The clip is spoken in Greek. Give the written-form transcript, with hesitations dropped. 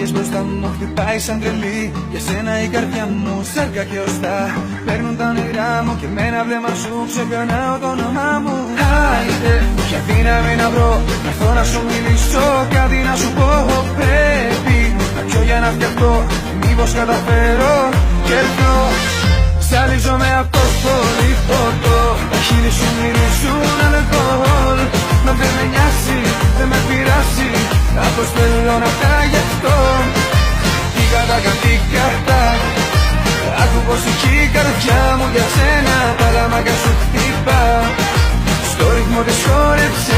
βγήκες μπροστά μου, χτυπάει σαν τρελή. Για σένα η καρδιά μου σάρκα και οστά. Παίρνουν τα όνειρά μου και με ένα βλέμμα σου ξεπερνάω το όνομά μου. Άιντε, για δύναμη να βρω, να έρθω να σου μιλήσω, κάτι να σου πω. Πρέπει να πιω για να φτιαχτώ, μήπως καταφέρω και έρθω. Ζαλίζομαι από το πολύ ποτό, τα χείλη σου μυρίζουν αλκοόλ. Μα δεν με νοιάζει, δεν με πειράζει, απλώς θέλω να ταγευτώ. Η κατά, άκου πως η καρδιά μου για σένα παλαμάκια σου χτυπά. Στο ρυθμό της χόρεψε